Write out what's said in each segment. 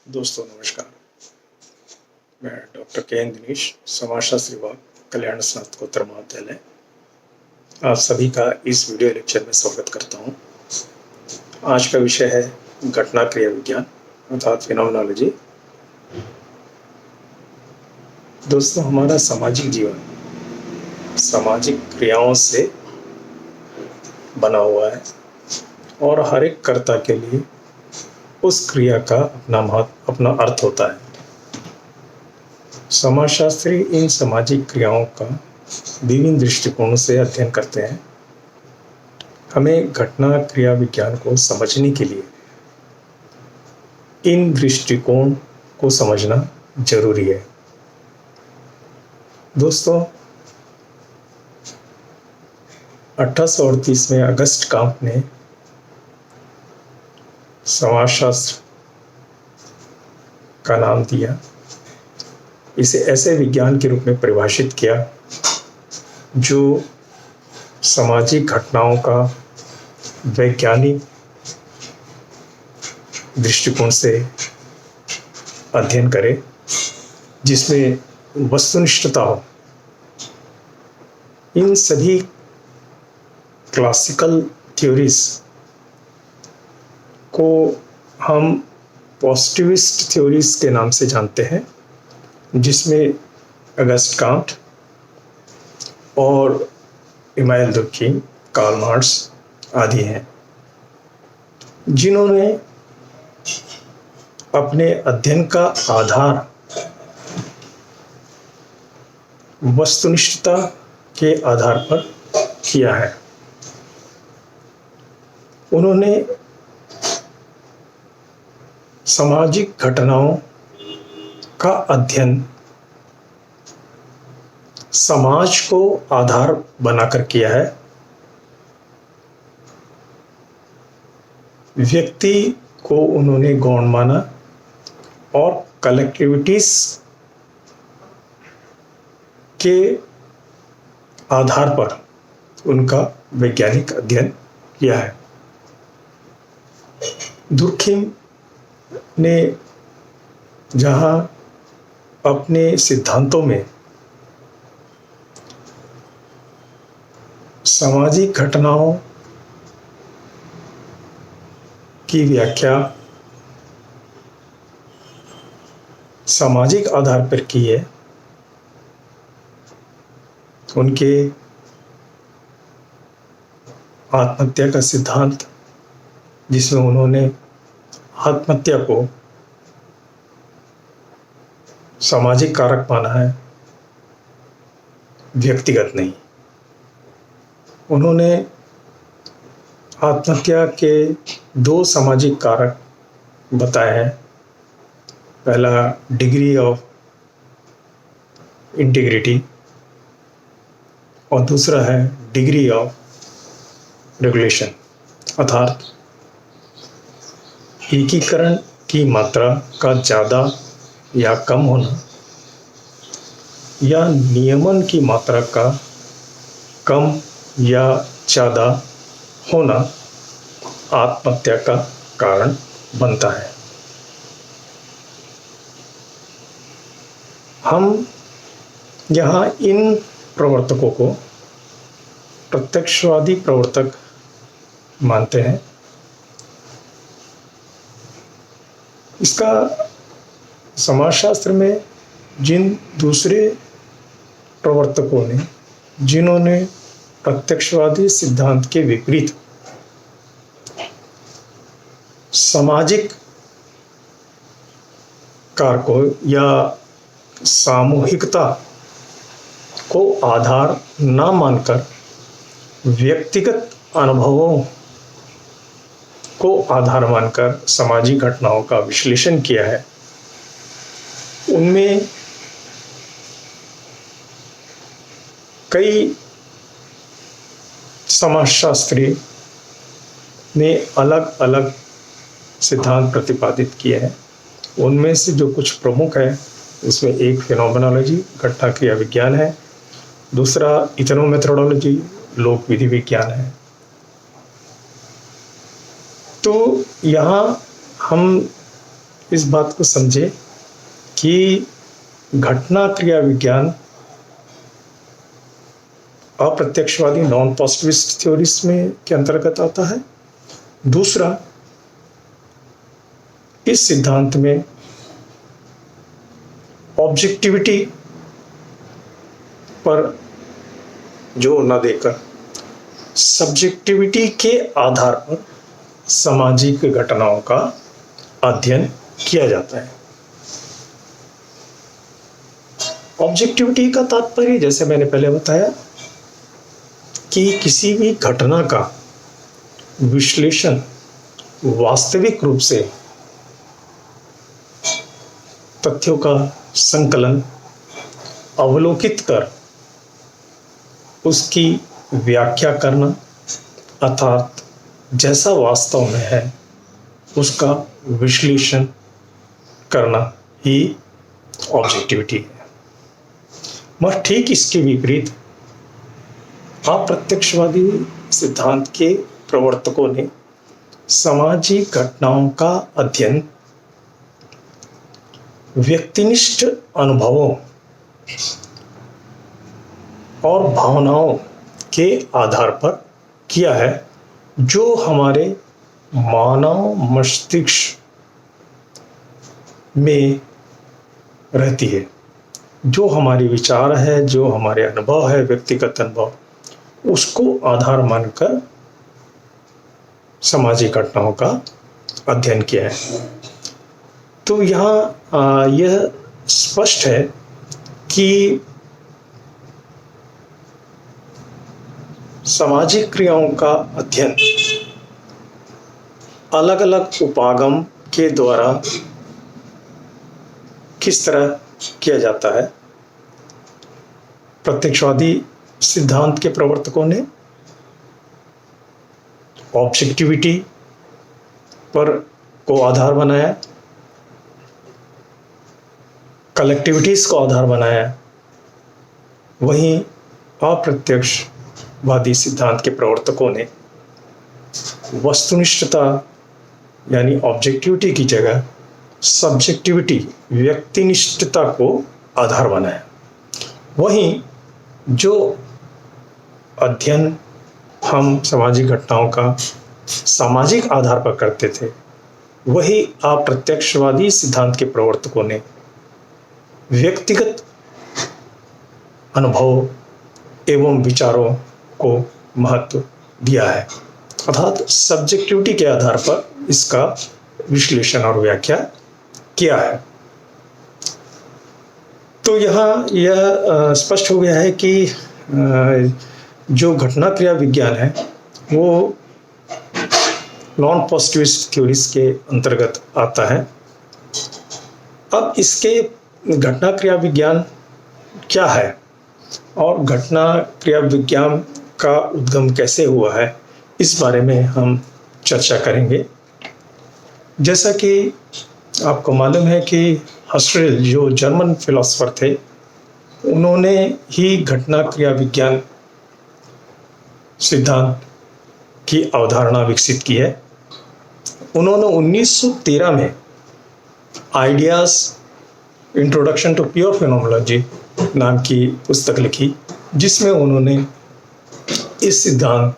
दोस्तों नमस्कार। मैं डॉक्टर के एन दिनेश, समाजशास्त्री विभाग, कल्याण स्नातकोत्तर महाविद्यालय, आप सभी का इस वीडियो लेक्चर में स्वागत करता हूं। आज का विषय है घटना क्रिया विज्ञान अर्थात फिनोमेनोलॉजी। दोस्तों, हमारा सामाजिक जीवन सामाजिक क्रियाओं से बना हुआ है और हर एक कर्ता के लिए उस क्रिया का अपना अर्थ होता है। समाजशास्त्री इन सामाजिक क्रियाओं का विभिन्न दृष्टिकोणों से अध्ययन करते हैं। हमें घटना क्रिया विज्ञान को समझने के लिए इन दृष्टिकोण को समझना जरूरी है। दोस्तों, 1838 में अगस्त कांट ने समाजशास्त्र का नाम दिया, इसे ऐसे विज्ञान के रूप में परिभाषित किया जो सामाजिक घटनाओं का वैज्ञानिक दृष्टिकोण से अध्ययन करे, जिसमें वस्तुनिष्ठता हो। इन सभी क्लासिकल थ्योरीज को हम पॉजिटिविस्ट थ्योरीज के नाम से जानते हैं, जिसमें अगस्ट कांट और इमानुएल दुर्खीम, कार्ल मार्क्स आदि हैं, जिन्होंने अपने अध्ययन का आधार वस्तुनिष्ठता के आधार पर किया है। उन्होंने सामाजिक घटनाओं का अध्ययन समाज को आधार बनाकर किया है। व्यक्ति को उन्होंने गौण माना और कलेक्टिविटीज के आधार पर उनका वैज्ञानिक अध्ययन किया है। दुर्खीम ने जहां अपने सिद्धांतों में सामाजिक घटनाओं की व्याख्या सामाजिक आधार पर की है, उनके आत्महत्या का सिद्धांत, जिसमें उन्होंने आत्महत्या को सामाजिक कारक माना है, व्यक्तिगत नहीं। उन्होंने आत्महत्या के दो सामाजिक कारक बताए हैं। पहला डिग्री ऑफ इंटीग्रिटी और दूसरा है डिग्री ऑफ रेगुलेशन, अर्थात एकीकरण की मात्रा का ज़्यादा या कम होना या नियमन की मात्रा का कम या ज़्यादा होना आत्महत्या का कारण बनता है। हम यहाँ इन प्रवर्तकों को प्रत्यक्षवादी प्रवर्तक मानते हैं। इसका समाजशास्त्र में जिन दूसरे प्रवर्तकों ने, जिन्होंने प्रत्यक्षवादी सिद्धांत के विपरीत सामाजिक कारकों या सामूहिकता को आधार न मानकर व्यक्तिगत अनुभवों को आधार मानकर सामाजिक घटनाओं का विश्लेषण किया है, उनमें कई समाजशास्त्री ने अलग अलग सिद्धांत प्रतिपादित किए हैं। उनमें से जो कुछ प्रमुख है, उसमें एक फिनोमेनोलॉजी घटना क्रिया विज्ञान है, दूसरा इथनोमेथोडोलॉजी लोक विधि विज्ञान है। तो यहाँ हम इस बात को समझे कि घटना क्रिया विज्ञान अप्रत्यक्षवादी नॉन पॉजिटिविस्ट थ्योरीज में के अंतर्गत आता है। दूसरा, इस सिद्धांत में ऑब्जेक्टिविटी पर जोर न देकर सब्जेक्टिविटी के आधार पर सामाजिक घटनाओं का अध्ययन किया जाता है। ऑब्जेक्टिविटी का तात्पर्य, जैसे मैंने पहले बताया, कि किसी भी घटना का विश्लेषण वास्तविक रूप से तथ्यों का संकलन अवलोकित कर उसकी व्याख्या करना, अर्थात जैसा वास्तव में है उसका विश्लेषण करना ही ऑब्जेक्टिविटी है। मगर ठीक इसके विपरीत अप्रत्यक्षवादी सिद्धांत के प्रवर्तकों ने सामाजिक घटनाओं का अध्ययन व्यक्तिनिष्ठ अनुभवों और भावनाओं के आधार पर किया है, जो हमारे मानव मस्तिष्क में रहती है। जो हमारी विचार है, जो हमारे अनुभव है, व्यक्तिगत अनुभव, उसको आधार मानकर सामाजिक घटनाओं का अध्ययन किया है। तो यहाँ यह स्पष्ट है कि सामाजिक क्रियाओं का अध्ययन अलग अलग उपागम के द्वारा किस तरह किया जाता है। प्रत्यक्षवादी सिद्धांत के प्रवर्तकों ने ऑब्जेक्टिविटी पर को आधार बनाया, कलेक्टिविटीज को आधार बनाया। वहीं अप्रत्यक्षवादी सिद्धांत के प्रवर्तकों ने वस्तुनिष्ठता यानी ऑब्जेक्टिविटी की जगह सब्जेक्टिविटी व्यक्तिनिष्ठता को आधार बनाया। वहीं जो अध्ययन हम सामाजिक घटनाओं का सामाजिक आधार पर करते थे, वही अप्रत्यक्षवादी सिद्धांत के प्रवर्तकों ने व्यक्तिगत अनुभव एवं विचारों को महत्व दिया है, अर्थात सब्जेक्टिविटी के आधार पर इसका विश्लेषण और व्याख्या किया है। तो यहाँ यह स्पष्ट हो गया है कि जो घटना क्रिया विज्ञान है वो नॉन पॉजिटिविस्ट थ्योरीज के अंतर्गत आता है। अब इसके घटना क्रिया विज्ञान क्या है और घटना क्रिया विज्ञान का उद्गम कैसे हुआ है, इस बारे में हम चर्चा करेंगे। जैसा कि आपको मालूम है कि हस्सेल जो जर्मन फिलोसोफर थे, उन्होंने ही घटना क्रिया विज्ञान सिद्धांत की अवधारणा विकसित की है। उन्होंने 1913 में ideas introduction to pure phenomenology नाम की पुस्तक लिखी, जिसमें उन्होंने इस सिद्धांत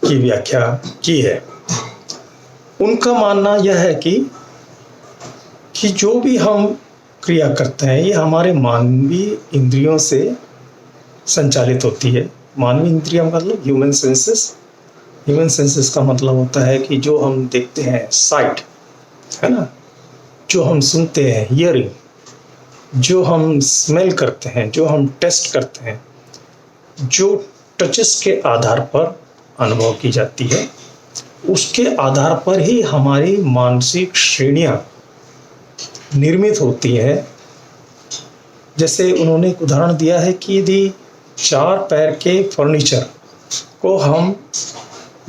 की व्याख्या की है। उनका मानना यह है कि जो भी हम क्रिया करते हैं ये हमारे मानवीय इंद्रियों से संचालित होती है। मानवीय इंद्रियों का मतलब ह्यूमन सेंसेस। ह्यूमन सेंसेस का मतलब होता है कि जो हम देखते हैं, साइट है ना, जो हम सुनते हैं, हियरिंग, जो हम स्मेल करते हैं, जो हम टेस्ट करते हैं, जो टचेस के आधार पर अनुभव की जाती है, उसके आधार पर ही हमारी मानसिक श्रेणियां निर्मित होती हैं। जैसे उन्होंने एक उदाहरण दिया है कि यदि 4 पैर के फर्नीचर को हम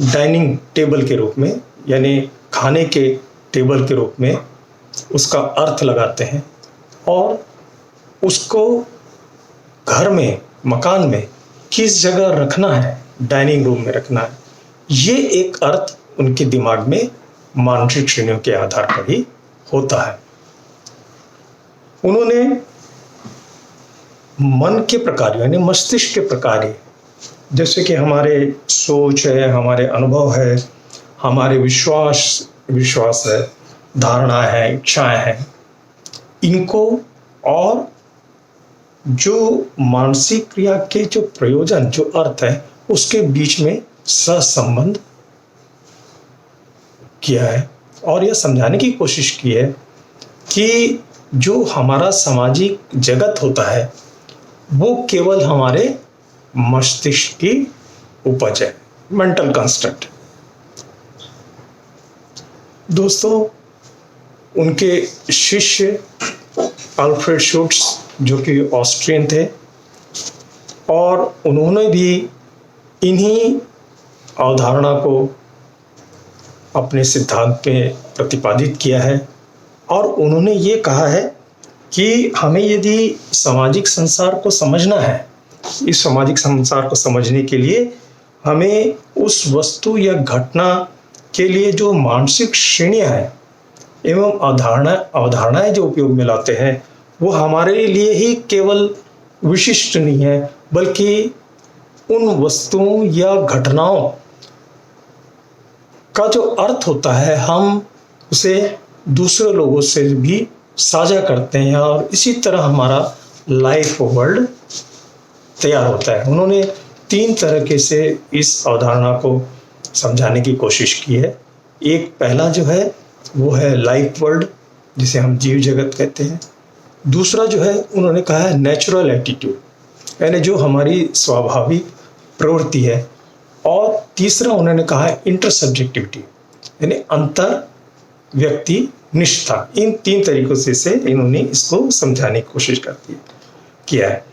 डाइनिंग टेबल के रूप में यानी खाने के टेबल के रूप में उसका अर्थ लगाते हैं और उसको घर में, मकान में किस जगह रखना है, डाइनिंग रूम में रखना है, ये एक अर्थ उनके दिमाग में मानसिक श्रेणियों के आधार पर ही होता है। उन्होंने मन के प्रकार यानी मस्तिष्क के प्रकार, जैसे कि हमारे सोच है, हमारे अनुभव है, हमारे विश्वास है, धारणा है, इच्छाएं हैं, इनको और जो मानसिक क्रिया के जो प्रयोजन, जो अर्थ है, उसके बीच में सहसंबंध किया है और यह समझाने की कोशिश की है कि जो हमारा सामाजिक जगत होता है वो केवल हमारे मस्तिष्क की उपज है, मेंटल कंस्ट्रक्ट। दोस्तों, उनके शिष्य अल्फ्रेड शुट्स, जो कि ऑस्ट्रियन थे, और उन्होंने भी इन्हीं अवधारणा को अपने सिद्धांत में प्रतिपादित किया है। और उन्होंने ये कहा है कि हमें यदि सामाजिक संसार को समझना है, इस सामाजिक संसार को समझने के लिए हमें उस वस्तु या घटना के लिए जो मानसिक श्रेणियाँ हैं एवं अवधारणाएं जो उपयोग में लाते हैं वो हमारे लिए ही केवल विशिष्ट नहीं है, बल्कि उन वस्तुओं या घटनाओं का जो अर्थ होता है हम उसे दूसरे लोगों से भी साझा करते हैं और इसी तरह हमारा लाइफ वर्ल्ड तैयार होता है। उन्होंने 3 तरीके से इस अवधारणा को समझाने की कोशिश की है। एक पहला जो है वो है लाइफ वर्ल्ड, जिसे हम जीव जगत कहते हैं। दूसरा जो है उन्होंने कहा है नेचुरल एटीट्यूड, यानी जो हमारी स्वाभाविक प्रवृत्ति है। और तीसरा उन्होंने कहा है इंटरसब्जेक्टिविटी, यानी अंतर व्यक्ति निष्ठा। इन 3 तरीकों से इन्होंने इसको समझाने की कोशिश किया है।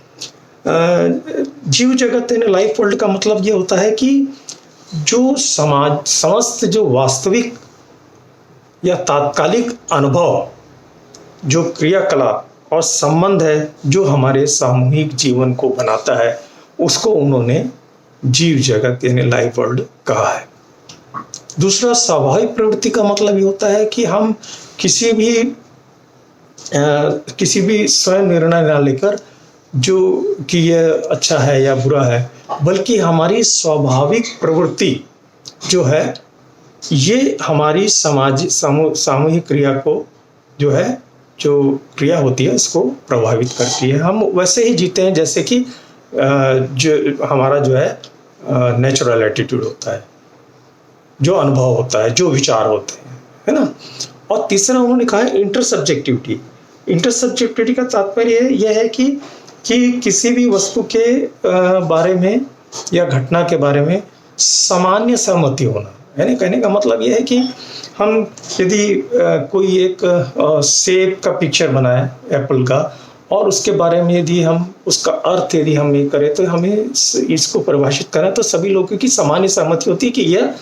जीव जगत यानी लाइफ वर्ल्ड का मतलब ये होता है कि जो समस्त जो वास्तविक या तात्कालिक अनुभव, जो क्रियाकलाप और संबंध है जो हमारे सामूहिक जीवन को बनाता है, उसको उन्होंने जीव जगत यानी लाइफ वर्ल्ड कहा है। दूसरा स्वाभाविक प्रवृत्ति का मतलब ये होता है कि हम किसी भी स्वयं निर्णय ना लेकर जो कि यह अच्छा है या बुरा है, बल्कि हमारी स्वाभाविक प्रवृत्ति जो है ये हमारी सामूहिक क्रिया को जो है, जो क्रिया होती है इसको प्रभावित करती है। हम वैसे ही जीते हैं जैसे कि जो हमारा जो है नेचुरल एटीट्यूड होता है, जो अनुभव होता है, जो विचार होते हैं, है ना। और तीसरा उन्होंने कहा है इंटरसब्जेक्टिविटी। इंटरसब्जेक्टिविटी का तात्पर्य यह है कि किसी भी वस्तु के बारे में या घटना के बारे में सामान्य सहमति होना। यानी कहने का मतलब यह है कि हम यदि कोई एक सेब का पिक्चर बनाए, एप्पल का, और उसके बारे में यदि हम उसका अर्थ यदि हम ये करें तो हमें इसको परिभाषित करें तो सभी लोगों की सामान्य सहमति होती है कि यह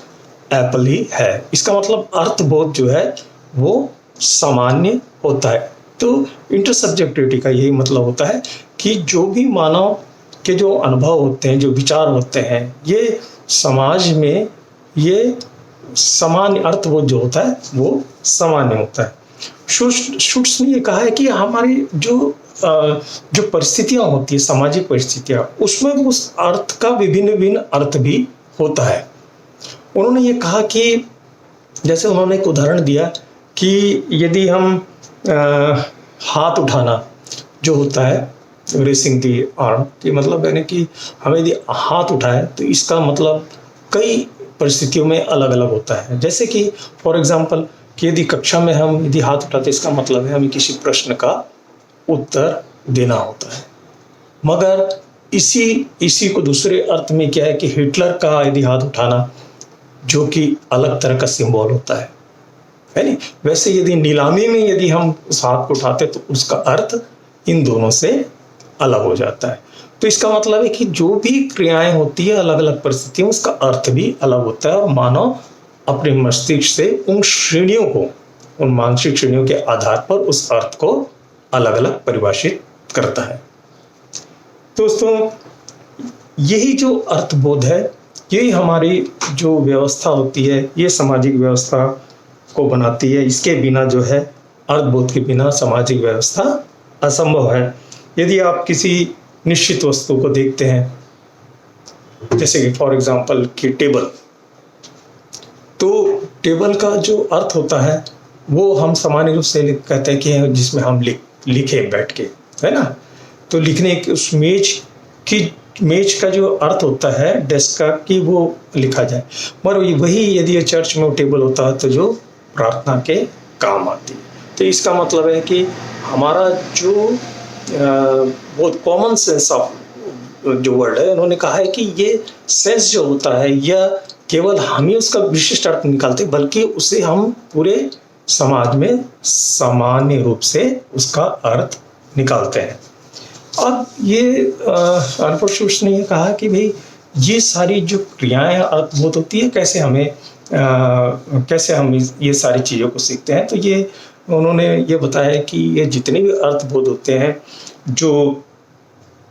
एप्पल ही है। इसका मतलब अर्थबोध जो है वो सामान्य होता है। तो इंटरसब्जेक्टिविटी का यही मतलब होता है कि जो भी मानव के जो अनुभव होते हैं, जो विचार होते हैं, ये समाज में ये सामान्य अर्थबोध जो होता है वो सामान्य होता है। शुट्स ने ये कहा है कि हमारी जो परिस्थितियां होती है, सामाजिक परिस्थितियां, उसमें उस अर्थ का विभिन्न अर्थ भी होता है। उन्होंने ये कहा कि जैसे उन्होंने एक उदाहरण दिया कि यदि हम हाथ उठाना जो होता है, रेसिंग दी आर्म, कि मतलब यानी कि हमें यदि हाथ उठाए तो इसका मतलब कई परिस्थितियों में अलग अलग होता है। जैसे कि फॉर एग्जांपल कि यदि कक्षा में हम यदि हाथ उठाते इसका मतलब है हमें किसी प्रश्न का उत्तर देना होता है। मगर इसी को दूसरे अर्थ में क्या है कि हिटलर का यदि हाथ उठाना जो कि अलग तरह का सिंबल होता है नहीं। वैसे यदि नीलामी में यदि हम उस हाथ को उठाते तो उसका अर्थ इन दोनों से अलग हो जाता है। तो इसका मतलब है कि जो भी क्रियाएं होती है अलग अलग परिस्थितियों में उसका अर्थ भी अलग होता है और मानव अपने मस्तिष्क से उन श्रेणियों को, उन मानसिक श्रेणियों के आधार पर उस अर्थ को अलग अलग परिभाषित करता है। दोस्तों, यही जो अर्थबोध है, यही हमारी जो व्यवस्था होती है, ये सामाजिक व्यवस्था को बनाती है। इसके बिना जो है अर्थबोध के बिना सामाजिक व्यवस्था असंभव है। यदि आप किसी निश्चित वस्तु को देखते हैं, जैसे कि फॉर एग्जांपल कि टेबल, तो टेबल का जो अर्थ होता है वो हम सामान्य रूप से कहते हैं कि जिसमें हम लिखें बैठ के, है ना। तो लिखने की उस मेज का जो अर्थ होता है डेस्क का कि वो लिखा जाए, मगर वही यदि चर्च में वो टेबल होता है तो जो प्रार्थना के काम आती है। तो इसका मतलब है कि हमारा जो बहुत कॉमन सेंस ऑफ जो वर्ड है, उन्होंने कहा है कि ये सेंस जो होता है यह केवल हम ही उसका विशिष्ट अर्थ निकालते, बल्कि उसे हम पूरे समाज में सामान्य रूप से उसका अर्थ निकालते हैं। अब ये अल्फ्रेड शुट्ज़ ने कहा कि भाई ये सारी जो क्रियाएं अर्थबोध होती है, कैसे हम ये सारी चीज़ों को सीखते हैं। तो ये उन्होंने ये बताया कि ये जितने भी अर्थबोध होते हैं जो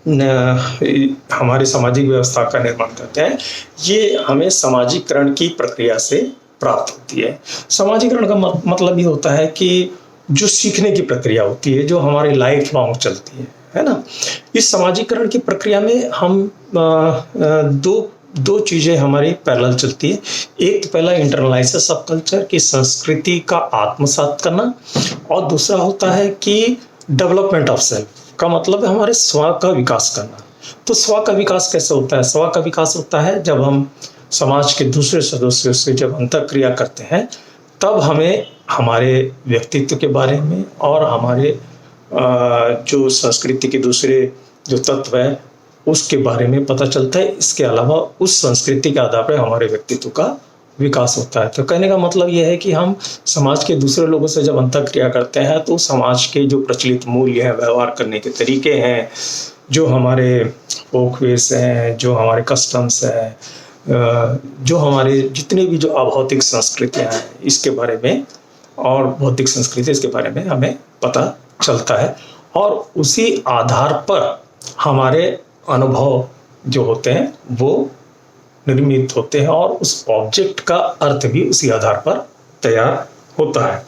हमारे सामाजिक व्यवस्था का निर्माण करते हैं, ये हमें सामाजिकरण की प्रक्रिया से प्राप्त होती है। सामाजिकरण का मतलब ये होता है कि जो सीखने की प्रक्रिया होती है, जो हमारी लाइफ लॉन्ग चलती है ना। इस सामाजिकरण की प्रक्रिया में हम दो चीज़ें हमारी पैरेलल चलती है। एक तो पहला इंटरनलाइजेशन ऑफ कल्चर की संस्कृति का आत्मसात करना, और दूसरा होता है कि डेवलपमेंट ऑफ सेल्फ का मतलब है हमारे स्व का विकास करना। तो स्व का विकास कैसे होता है? स्व का विकास होता है जब हम समाज के दूसरे सदस्यों से जब अंतःक्रिया करते हैं, तब हमें हमारे व्यक्तित्व के बारे में और हमारे जो संस्कृति के दूसरे जो तत्व है उसके बारे में पता चलता है। इसके अलावा उस संस्कृति के आधार पर हमारे व्यक्तित्व का विकास होता है। तो कहने का मतलब यह है कि हम समाज के दूसरे लोगों से जब अंतःक्रिया करते हैं तो समाज के जो प्रचलित मूल्य हैं, व्यवहार करने के तरीके हैं, जो हमारे फोकवेस हैं, जो हमारे कस्टम्स हैं, जो हमारे जितने भी जो अभौतिक संस्कृतियाँ हैं इसके बारे में और भौतिक संस्कृति इसके बारे में हमें पता चलता है, और उसी आधार पर हमारे अनुभव जो होते हैं वो निर्मित होते हैं, और उस ऑब्जेक्ट का अर्थ भी उसी आधार पर तैयार होता है।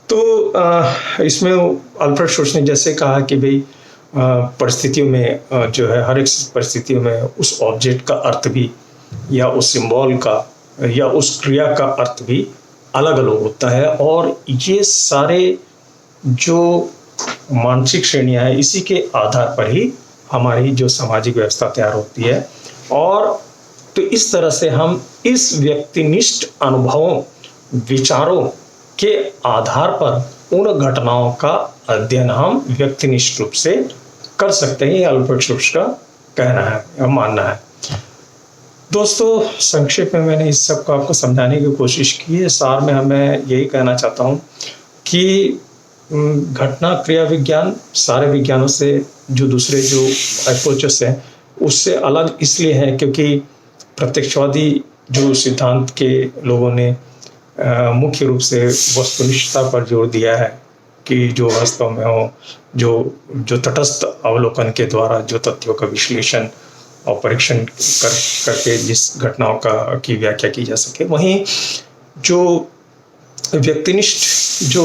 तो इसमें अल्फ्रेड शुट्ज़ ने जैसे कहा कि भाई परिस्थितियों में जो है हर एक परिस्थितियों में उस ऑब्जेक्ट का अर्थ भी, या उस सिंबल का या उस क्रिया का अर्थ भी अलग अलग होता है, और ये सारे जो मानसिक श्रेणियाँ हैं इसी के आधार पर ही हमारी जो सामाजिक व्यवस्था तैयार होती है। और तो इस तरह से हम इस व्यक्तिनिष्ठ अनुभवों, विचारों के आधार पर उन घटनाओं का अध्ययन हम व्यक्तिनिष्ठ रूप से कर सकते हैं। ये अल्फ्रेड शुट्ज़ का कहना है या मानना है। दोस्तों, संक्षेप में मैंने इस सब को आपको समझाने की कोशिश की है। सार में मैं यही कहना चाहता हूँ कि घटना क्रिया विज्ञान सारे विज्ञानों से जो दूसरे जो अप्रोचेस हैं उससे अलग इसलिए है क्योंकि प्रत्यक्षवादी जो सिद्धांत के लोगों ने मुख्य रूप से वस्तुनिष्ठता पर जोर दिया है कि जो वास्तव में हो, जो तटस्थ अवलोकन के द्वारा जो तथ्यों का विश्लेषण और परीक्षण करके जिस घटनाओं की व्याख्या की जा सके, वहीं जो व्यक्तिनिष्ठ जो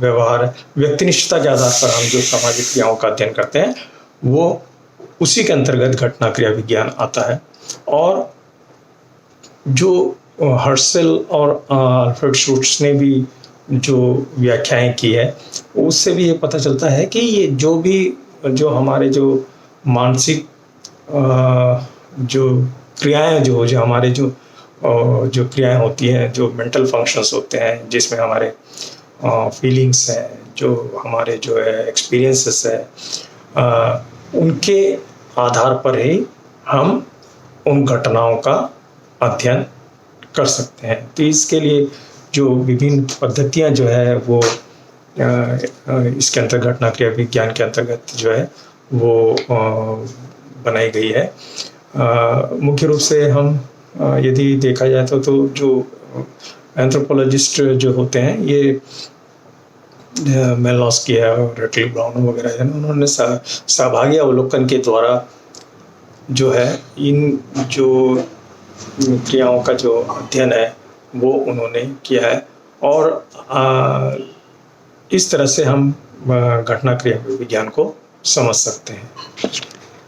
व्यवहार व्यक्तिनिष्ठता के आधार पर हम जो सामाजिक क्रियाओं का अध्ययन करते हैं वो उसी के अंतर्गत घटना क्रिया विज्ञान आता है। और जो हर्शल और अल्फ्रेड शुट्ज़ ने भी जो व्याख्याएं की है उससे भी ये पता चलता है कि ये जो हमारे जो मानसिक जो क्रियाएं जो हमारे जो क्रियाएं होती हैं, जो मेंटल फंक्शंस होते हैं, जिसमें हमारे फीलिंग्स हैं, जो हमारे जो है एक्सपीरियंसेस है, उनके आधार पर ही हम उन घटनाओं का अध्ययन कर सकते हैं। तो इसके लिए जो विभिन्न पद्धतियां जो है वो इसके अंतर्गत घटना क्रिया विज्ञान के अंतर्गत जो है वो बनाई गई है। मुख्य रूप से हम यदि देखा जाए तो जो एंथ्रोपोलॉजिस्ट जो होते हैं, ये मेलनोस्की है और रेटल ब्राउन वगैरह है, उन्होंने सहभागी अवलोकन के द्वारा जो है इन जो क्रियाओं का जो अध्ययन है वो उन्होंने किया है। और इस तरह से हम घटना क्रिया विज्ञान को समझ सकते हैं।